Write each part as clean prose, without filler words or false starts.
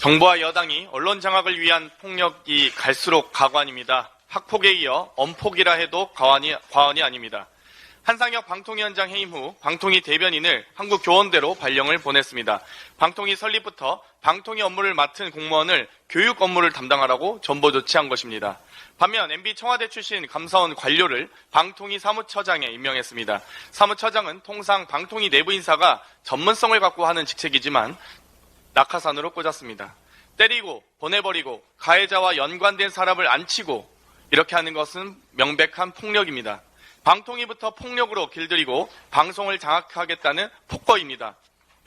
정부와 여당이 언론 장악을 위한 폭력이 갈수록 가관입니다. 학폭에 이어 엄폭이라 해도 과언이 아닙니다. 한상혁 방통위원장 해임 후 방통위 대변인을 한국교원대로 발령을 보냈습니다. 방통위 설립부터 방통위 업무를 맡은 공무원을 교육 업무를 담당하라고 전보 조치한 것입니다. 반면 MB 청와대 출신 감사원 관료를 방통위 사무처장에 임명했습니다. 사무처장은 통상 방통위 내부 인사가 전문성을 갖고 하는 직책이지만 낙하산으로 꽂았습니다. 때리고 보내버리고 가해자와 연관된 사람을 안 치고 이렇게 하는 것은 명백한 폭력입니다. 방통위부터 폭력으로 길들이고 방송을 장악하겠다는 폭거입니다.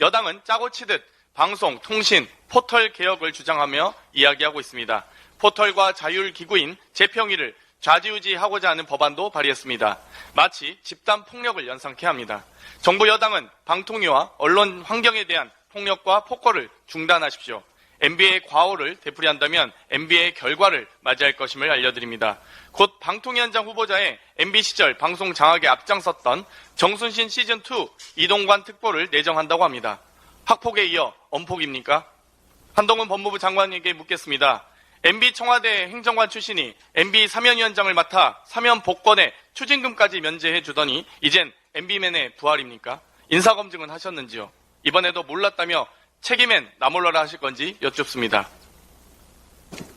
여당은 짜고 치듯 방송, 통신, 포털 개혁을 주장하며 이야기하고 있습니다. 포털과 자율기구인 재평의를 좌지우지하고자 하는 법안도 발의했습니다. 마치 집단 폭력을 연상케 합니다. 정부 여당은 방통위와 언론 환경에 대한 폭력과 폭거를 중단하십시오. MB의 과오를 되풀이한다면 MB의 결과를 맞이할 것임을 알려드립니다. 곧 방통위원장 후보자의 MB 시절 방송 장악에 앞장섰던 정순신 시즌2 이동관 특보를 내정한다고 합니다. 학폭에 이어 엄폭입니까? 한동훈 법무부 장관에게 묻겠습니다. MB 청와대 행정관 출신이 MB 사면위원장을 맡아 사면 복권에 추징금까지 면제해 주더니 이젠 MB맨의 부활입니까? 인사검증은 하셨는지요? 이번에도 몰랐다며 책임엔 나몰라라 하실 건지 여쭙습니다.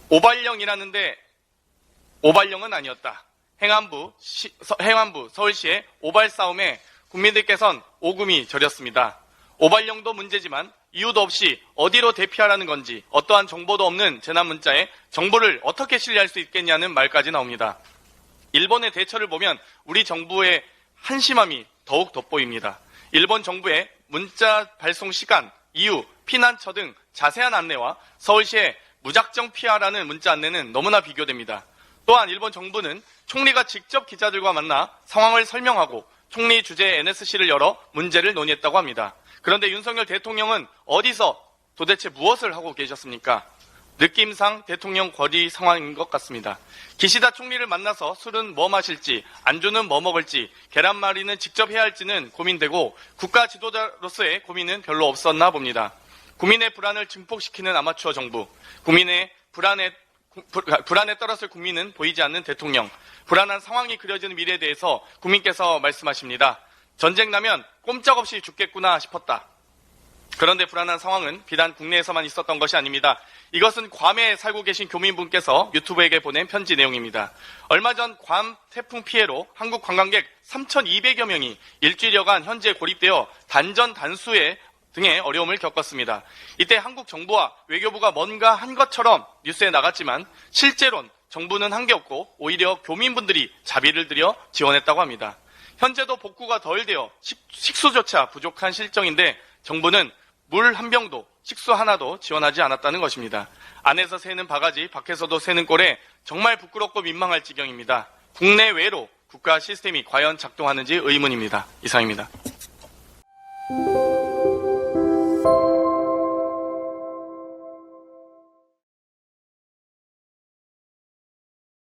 오발령이라는데 오발령은 아니었다. 행안부 서울시의 오발 싸움에 국민들께선 오금이 저렸습니다. 오발령도 문제지만 이유도 없이 어디로 대피하라는 건지 어떠한 정보도 없는 재난 문자에 정보를 어떻게 신뢰할 수 있겠냐는 말까지 나옵니다. 일본의 대처를 보면 우리 정부의 한심함이 더욱 돋보입니다. 일본 정부의 문자 발송 시간, 이유, 피난처 등 자세한 안내와 서울시의 무작정 피하라는 문자 안내는 너무나 비교됩니다. 또한 일본 정부는 총리가 직접 기자들과 만나 상황을 설명하고 총리 주재 NSC를 열어 문제를 논의했다고 합니다. 그런데 윤석열 대통령은 어디서 도대체 무엇을 하고 계셨습니까? 느낌상 대통령 거리 상황인 것 같습니다. 기시다 총리를 만나서 술은 뭐 마실지, 안주는 뭐 먹을지, 계란말이는 직접 해야 할지는 고민되고 국가 지도자로서의 고민은 별로 없었나 봅니다. 국민의 불안을 증폭시키는 아마추어 정부, 국민의 불안에 떨었을 국민은 보이지 않는 대통령, 불안한 상황이 그려지는 미래에 대해서 국민께서 말씀하십니다. 전쟁 나면 꼼짝없이 죽겠구나 싶었다. 그런데 불안한 상황은 비단 국내에서만 있었던 것이 아닙니다. 이것은 괌에 살고 계신 교민분께서 유튜브에게 보낸 편지 내용입니다. 얼마 전 괌 태풍 피해로 한국 관광객 3,200여 명이 일주일여간 현지에 고립되어 단전 단수에 등의 어려움을 겪었습니다. 이때 한국 정부와 외교부가 뭔가 한 것처럼 뉴스에 나갔지만 실제로는 정부는 한 게 없고 오히려 교민분들이 자비를 들여 지원했다고 합니다. 현재도 복구가 덜 되어 식수조차 부족한 실정인데 정부는 물 한 병도 식수 하나도 지원하지 않았다는 것입니다. 안에서 새는 바가지, 밖에서도 새는 꼴에 정말 부끄럽고 민망할 지경입니다. 국내외로 국가 시스템이 과연 작동하는지 의문입니다. 이상입니다.